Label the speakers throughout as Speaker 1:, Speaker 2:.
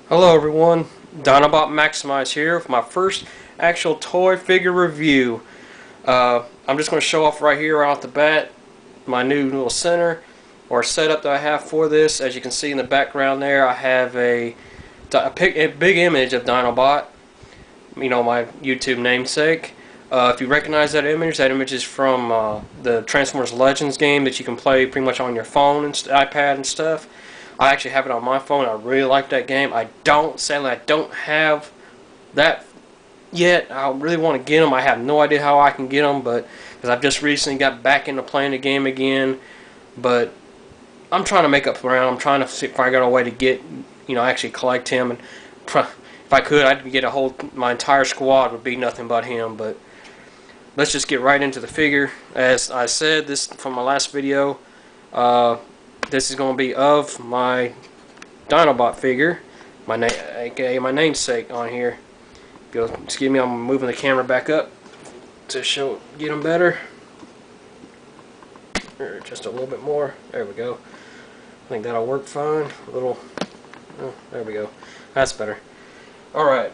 Speaker 1: Hello everyone, Dinobot Maximize here with my first actual toy figure review. I'm just going to show off right here right off the bat my new little center or setup that I have for this. As you can see in the background there, I have a big image of Dinobot, my YouTube namesake. If you recognize that image is from the Transformers Legends game that you can play pretty much on your phone and iPad and stuff. I actually have it on my phone. I really like that game. Sadly, I don't have that yet. I really want to get them. I have no idea how I can get them, but because I've just recently got back into playing the game again. But I'm trying to make up ground. I'm trying to figure out a way to get, actually collect him. And if I could, I'd get my entire squad would be nothing but him. But let's just get right into the figure. As I said, this from my last video. This is going to be of my Dinobot figure, aka my namesake on here. Excuse me, I'm moving the camera back up to get them better. Just a little bit more. There we go. I think that'll work fine. Oh, there we go. That's better. All right.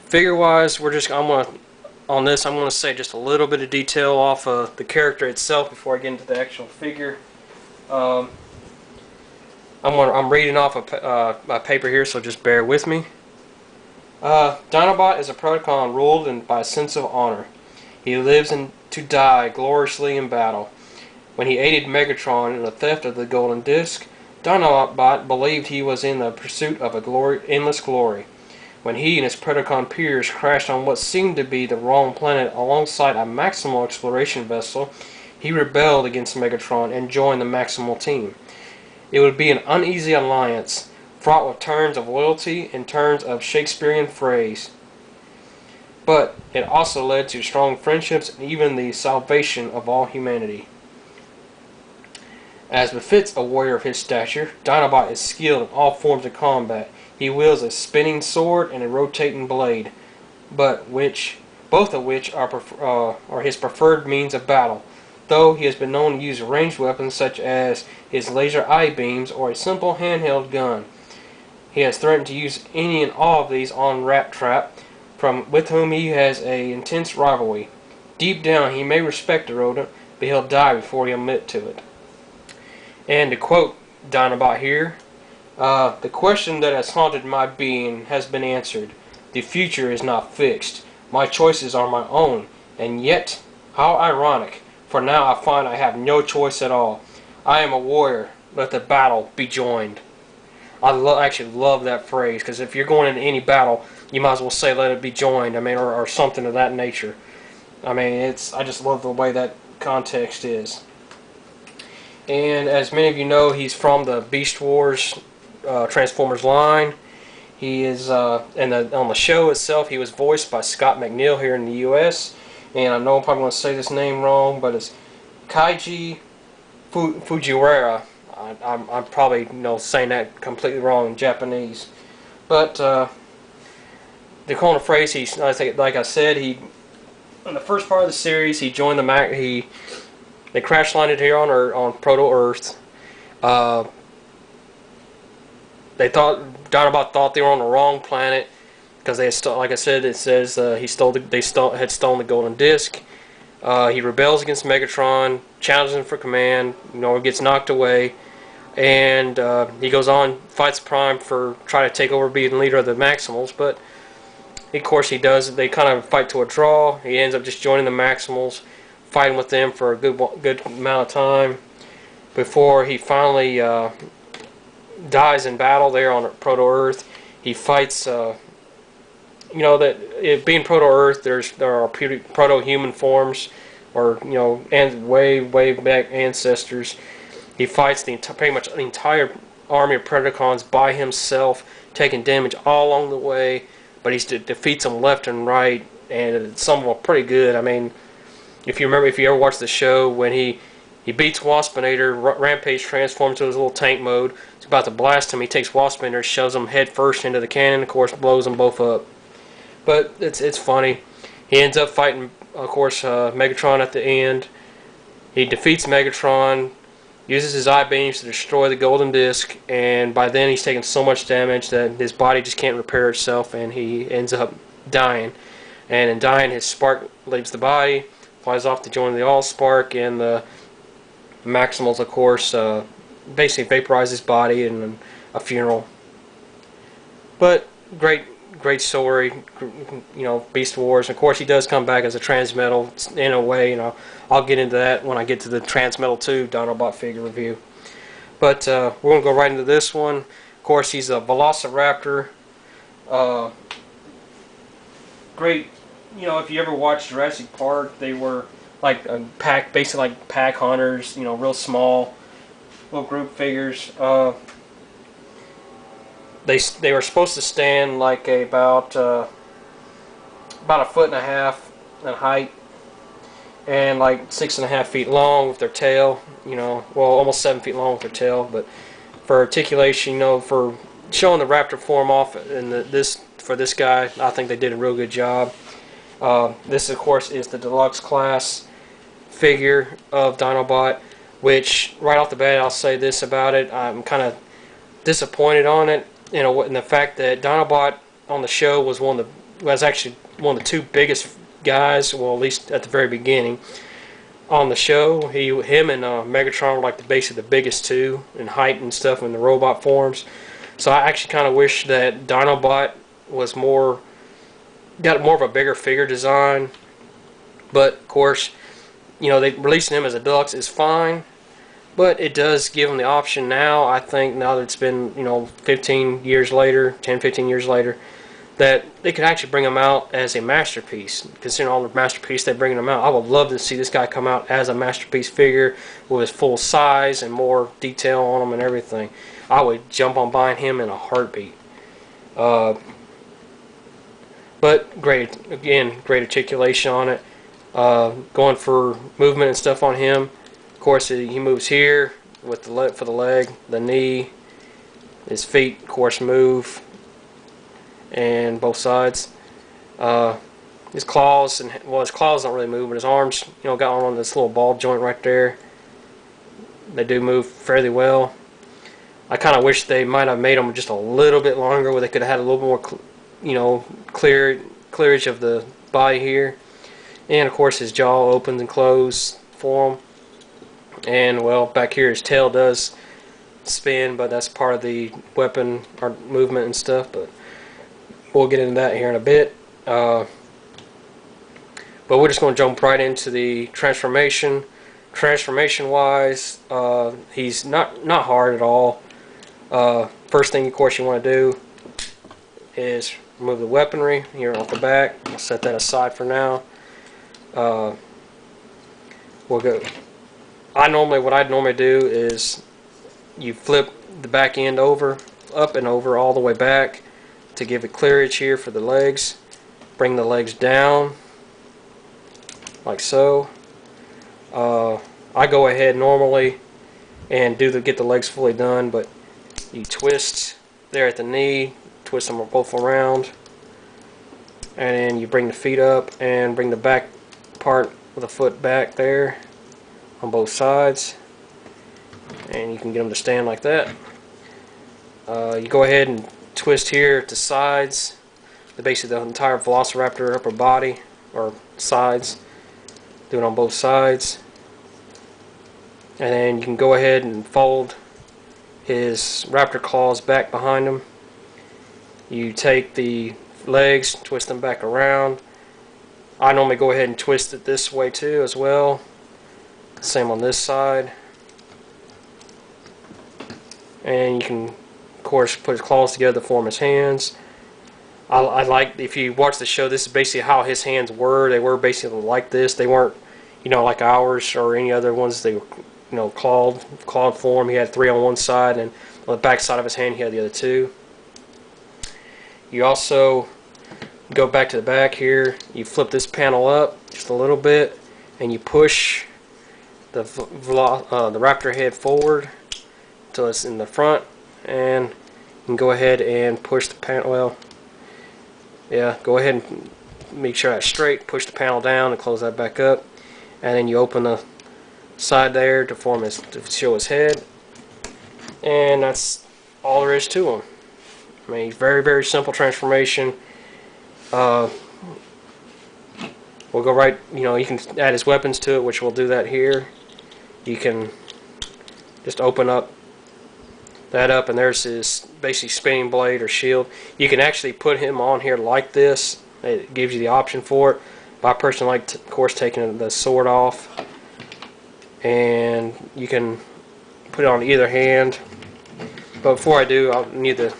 Speaker 1: Figure-wise, on this, I'm going to say just a little bit of detail off of the character itself before I get into the actual figure. I'm reading off a paper here, so just bear with me. Dinobot is a Predacon ruled by a sense of honor. He lives to die gloriously in battle. When he aided Megatron in the theft of the Golden Disc, Dinobot believed he was in the pursuit of endless glory. When he and his Predacon peers crashed on what seemed to be the wrong planet alongside a Maximal exploration vessel, he rebelled against Megatron and joined the Maximal team. It would be an uneasy alliance, fraught with turns of loyalty and turns of Shakespearean phrase. But it also led to strong friendships and even the salvation of all humanity. As befits a warrior of his stature, Dinobot is skilled in all forms of combat. He wields a spinning sword and a rotating blade, both of which are his preferred means of battle, though he has been known to use ranged weapons such as his laser eye beams or a simple handheld gun. He has threatened to use any and all of these on Rat Trap, with whom he has an intense rivalry. Deep down, he may respect the rodent, but he'll die before he'll admit to it. And to quote Dinobot here, the question that has haunted my being has been answered. The future is not fixed. My choices are my own, and yet, how ironic, for now I find I have no choice at all. I am a warrior. Let the battle be joined. I actually love that phrase, because if you're going into any battle, you might as well say let it be joined, or something of that nature. I just love the way that context is. And as many of you know, he's from the Beast Wars Transformers line. He is, on the show itself, he was voiced by Scott McNeil here in the U.S. And I know I'm probably going to say this name wrong, but it's Kaiji Fujiwara. I'm probably saying that completely wrong in Japanese. But the coin phrase, like I said, in the first part of the series, he joined they crash landed here on Proto Earth. Dinobot thought they were on the wrong planet because like I said, it says they had stolen the Golden Disc. He rebels against Megatron, challenges him for command. Gets knocked away, and he goes on, fights Prime for trying to take over, being leader of the Maximals. But of course he does. They kind of fight to a draw. He ends up just joining the Maximals, fighting with them for a good amount of time before he finally dies in battle there on Proto Earth. He fights, being Proto Earth, there are proto-human forms, and way back ancestors. He fights pretty much the entire army of Predacons by himself, taking damage all along the way, but he defeats them left and right, and some of them are pretty good. If you ever watched the show, when he beats Waspinator, Rampage transforms to his little tank mode. He's about to blast him. He takes Waspinator, shoves him head first into the cannon, of course, blows them both up. But it's funny. He ends up fighting, of course, Megatron at the end. He defeats Megatron, uses his eye beams to destroy the golden disc, and by then he's taken so much damage that his body just can't repair itself, and he ends up dying. And in dying, his spark leaves the body, flies off to join the Allspark, and the Maximals, of course, basically vaporize his body in a funeral. But great story, Beast Wars. Of course, he does come back as a Transmetal in a way. I'll get into that when I get to the Transmetal 2 Dinobot figure review. But we're gonna go right into this one. Of course, he's a Velociraptor. Great, if you ever watched Jurassic Park, they were like a pack, basically like pack hunters. Real small little group figures. They were supposed to stand like about a foot and a half in height, and like 6.5 feet long with their tail. Well, almost 7 feet long with their tail. But for articulation, for showing the raptor form off in for this guy, I think they did a real good job. This, of course, is the deluxe class figure of Dinobot, which right off the bat I'll say this about it: I'm kind of disappointed on it. In the fact that Dinobot on the show was actually one of the two biggest guys, well, at least at the very beginning on the show. Him and Megatron were like basically the biggest two in height and stuff in the robot forms. So I actually kind of wish that Dinobot was got more of a bigger figure design. But of course, they releasing him as a deluxe is fine. But it does give them the option now, I think, now that it's been, 15 years later, 10, 15 years later, that they could actually bring him out as a masterpiece. Considering all the masterpiece they're bringing him out, I would love to see this guy come out as a masterpiece figure with his full size and more detail on him and everything. I would jump on buying him in a heartbeat. But great articulation on it. Going for movement and stuff on him. Of course, he moves here with for the leg, the knee. His feet, of course, move, and both sides. His claws, his claws don't really move, but his arms, got on this little ball joint right there. They do move fairly well. I kind of wish they might have made them just a little bit longer, where they could have had a little more, clearage of the body here. And of course, his jaw opens and closes for him. And well, back here his tail does spin, but that's part of the weapon or movement and stuff. But we'll get into that here in a bit. But we're just going to jump right into the transformation. Transformation-wise, he's not hard at all. First thing, of course, you want to do is remove the weaponry here off the back. I'll set that aside for now. We'll go. What I'd normally do is you flip the back end up and over all the way back to give it clearage here for the legs. Bring the legs down like so. I go ahead normally and get the legs fully done, but you twist there at the knee, twist them both around, and then you bring the feet up and bring the back part of the foot back there on both sides, and you can get them to stand like that. You go ahead and twist here at the sides, basically the entire Velociraptor upper body or sides. Do it on both sides, and then you can go ahead and fold his raptor claws back behind him. You take the legs, twist them back around. I normally go ahead and twist it this way too as well. Same on this side. And you can, of course, put his claws together to form his hands. I like, if you watch the show, this is basically how his hands were. They were basically like this. They weren't, like ours or any other ones. They were, clawed form. He had 3 on one side, and on the back side of his hand, he had the other 2. You also go back to the back here. You flip this panel up just a little bit, and you push the raptor head forward until it's in the front, and you can go ahead and push the panel. Well, yeah, go ahead and make sure that's straight. Push the panel down and close that back up, and then you open the side there to show his head, and that's all there is to him. I mean, very, very simple transformation. We'll go right, you can add his weapons to it, which we'll do that here. You can just open that up, and there's his basically spinning blade or shield. You can actually put him on here like this. It gives you the option for it. But I personally like, of course, taking the sword off. And you can put it on either hand. But before I do, I'll need to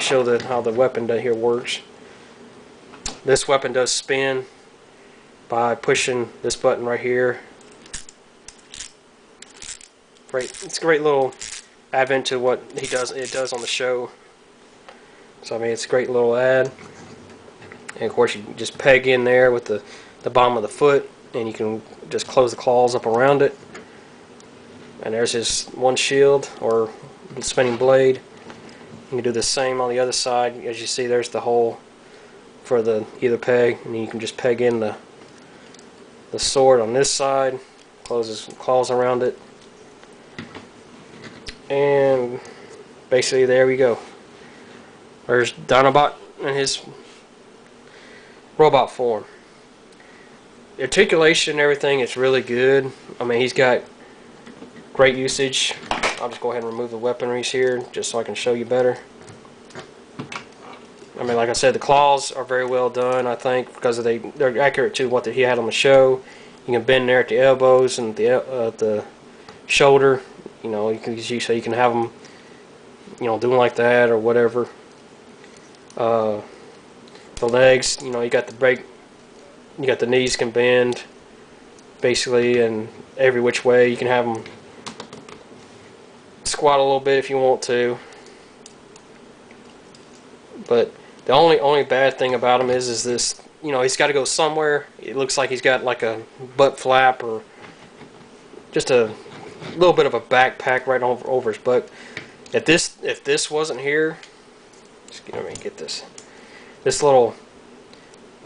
Speaker 1: show how the weapon here works. This weapon does spin by pushing this button right here. It's a great little advent to what it does on the show. So I mean, it's a great little ad. And of course, you can just peg in there with the bottom of the foot, and you can just close the claws up around it. And there's his one shield or spinning blade. You can do the same on the other side. As you see, there's the hole for either peg, and you can just peg in the sword on this side, close his claws around it, and basically there we go. There's Dinobot in his robot form. The articulation and everything is really good. I mean, he's got great usage. I'll just go ahead and remove the weaponries here just so I can show you better. I mean, like I said, the claws are very well done, I think, because they're accurate to what he had on the show. You can bend there at the elbows and the shoulder. So you can have them, doing like that or whatever. The legs, you got the break. You got the knees can bend, basically, and every which way. You can have them squat a little bit if you want to. But the only bad thing about him is this. He's got to go somewhere. It looks like he's got like a butt flap or just a little bit of a backpack right over his butt. If this wasn't here, let me get this little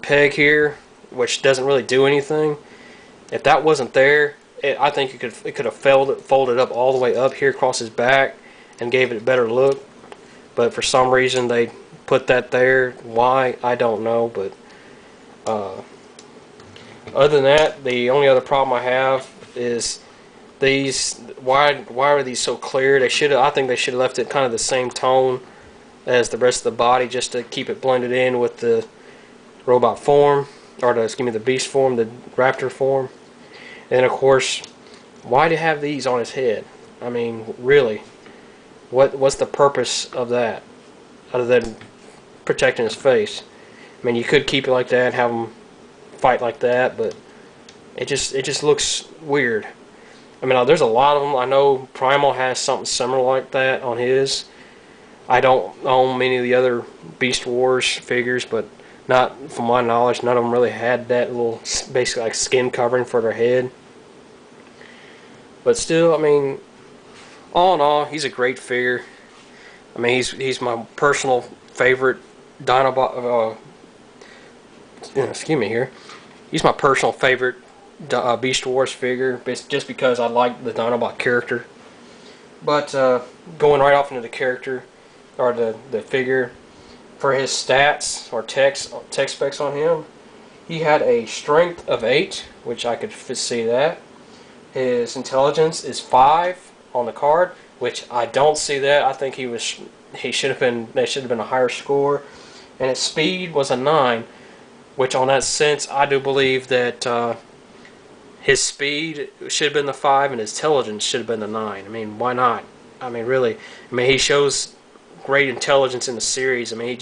Speaker 1: peg here, which doesn't really do anything. If that wasn't there, I think it could have folded up all the way up here across his back and gave it a better look. But for some reason they put that there. Why, I don't know. But other than that, the only other problem I have is these. Why are these so clear? I think they should have left it kind of the same tone as the rest of the body, just to keep it blended in with the robot form, or the beast form, the raptor form. And of course, why to have these on his head? I mean, really, what's the purpose of that, other than protecting his face? I mean, you could keep it like that, have him fight like that, but it just looks weird. I mean, there's a lot of them. I know Primal has something similar like that on his. I don't own many of the other Beast Wars figures, but not from my knowledge, none of them really had that little, basically like skin covering for their head. But still, I mean, all in all, he's a great figure. I mean, he's my personal favorite Dinobot. Excuse me here. He's my personal favorite Beast Wars figure, just because I like the Dinobot character. But going right off into the character, or the figure, for his stats or tech specs on him, he had a strength of 8, which I could see that. His intelligence is 5 on the card, which I don't see that. I think they should have been a higher score. And his speed was a 9, which on that sense I do believe that his speed should have been the 5 and his intelligence should have been the 9. I mean, why not? I mean, really. I mean, he shows great intelligence in the series. I mean,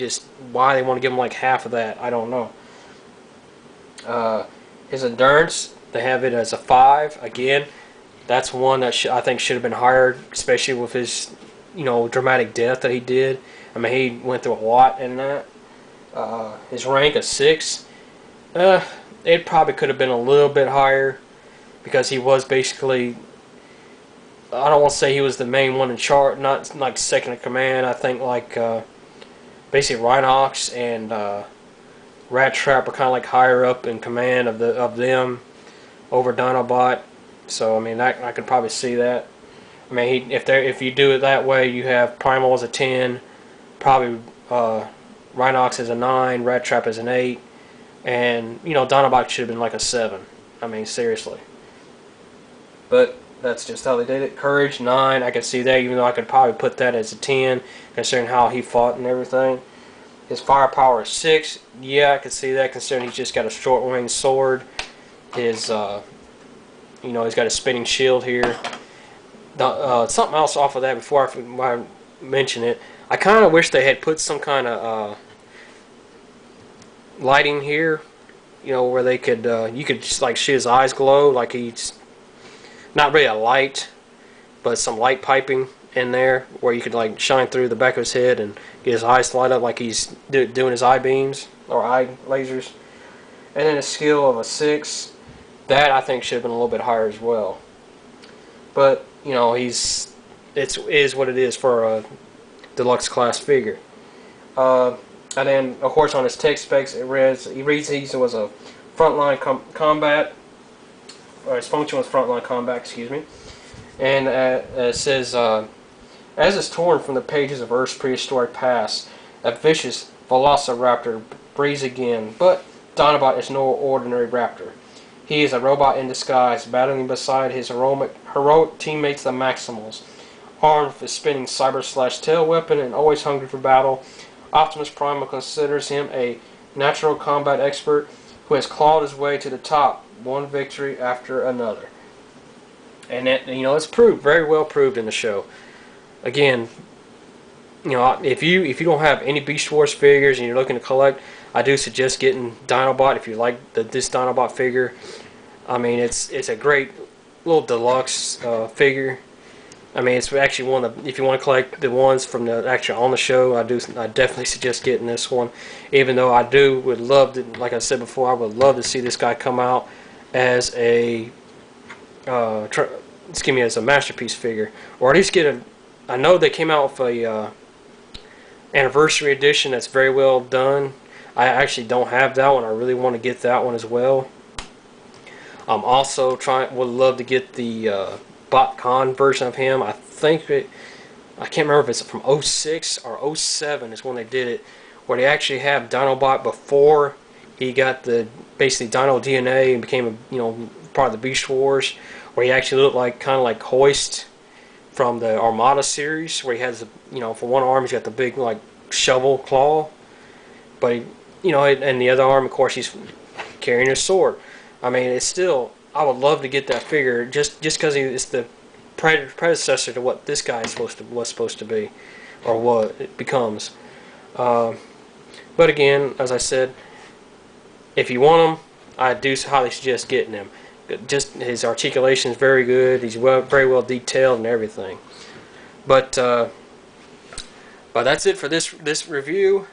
Speaker 1: why they want to give him like half of that, I don't know. His endurance, they have it as a 5. Again, that's one that I think should have been higher, especially with his, dramatic death that he did. I mean, he went through a lot in that. His rank is 6. It probably could have been a little bit higher, because he was basically, I don't want to say he was the main one in charge, not like second in command. I think like basically Rhinox and Rat Trap are kind of like higher up in command of them over Dinobot. So I mean, I could probably see that. I mean, if you do it that way, you have Primal as a 10, probably Rhinox as a 9, Rat Trap as an 8, and you know Dinobot should have been like a 7. I mean, seriously. But that's just how they did it. Courage 9, I could see that, even though I could probably put that as a 10, considering how he fought and everything. His firepower is 6. Yeah, I could see that, considering he's just got a short range sword. His you know, he's got a spinning shield here. Something else off of that before I mention it. I kind of wish they had put some kind of lighting here, you know, where they could you could just like see his eyes glow, like he's not really a light, but some light piping in there where you could like shine through the back of his head and get his eyes to light up like he's doing his eye beams or eye lasers. And then a skill of a 6. That I think should have been a little bit higher as well. But you know, it is what it is for a deluxe class figure. And then of course on his tech specs he reads he was a frontline combat, or his function was frontline combat, excuse me. And it says, as is torn from the pages of Earth's prehistoric past, a vicious velociraptor breathes again, but Dinobot is no ordinary raptor. He is a robot in disguise, battling beside his heroic teammates, the Maximals. Armed with his spinning cyber/tail weapon and always hungry for battle, Optimus Primal considers him a natural combat expert who has clawed his way to the top, one victory after another. And that, you know, it's proved, very well proved in the show. Again, you know, if you don't have any Beast Wars figures and you're looking to collect, I do suggest getting Dinobot if you like this Dinobot figure. I mean, it's a great little deluxe figure. I mean, it's actually one of the, if you want to collect the ones from the actually on the show, I definitely suggest getting this one. Even though I would love to, like I said before, I would love to see this guy come out as a as a masterpiece figure, or at least get a. I know they came out with a anniversary edition that's very well done. I actually don't have that one. I really want to get that one as well. I'm also would love to get the BotCon version of him. I can't remember if it's from 06 or 07 is when they did it, where they actually have Dinobot before he got the basically Dino DNA and became part of the Beast Wars, where he actually looked like kind of like Hoist from the Armada series, where he has for one arm he's got the big like shovel claw, but and the other arm, of course, he's carrying a sword. I mean, it's still, I would love to get that figure just because it's the predecessor to what this guy was supposed to be, or what it becomes. But again, as I said, if you want him, I do highly suggest getting him. Just his articulation is very good. He's very well detailed and everything. But that's it for this review.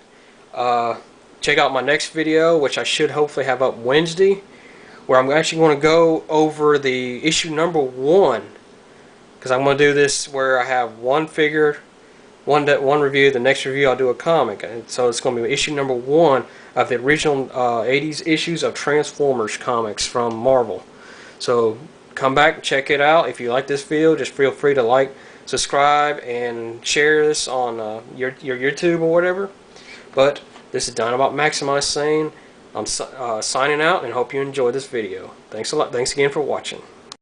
Speaker 1: Check out my next video, which I should hopefully have up Wednesday, where I'm actually going to go over the issue number 1, because I'm going to do this where I have one figure, one review. The next review I'll do a comic, and so it's going to be issue number 1 of the original 80s issues of Transformers comics from Marvel. So come back and check it out. If you like this video, just feel free to like, subscribe, and share this on your YouTube or whatever. But this is Dinobot Maximus saying, I'm signing out and hope you enjoyed this video. Thanks a lot. Thanks again for watching.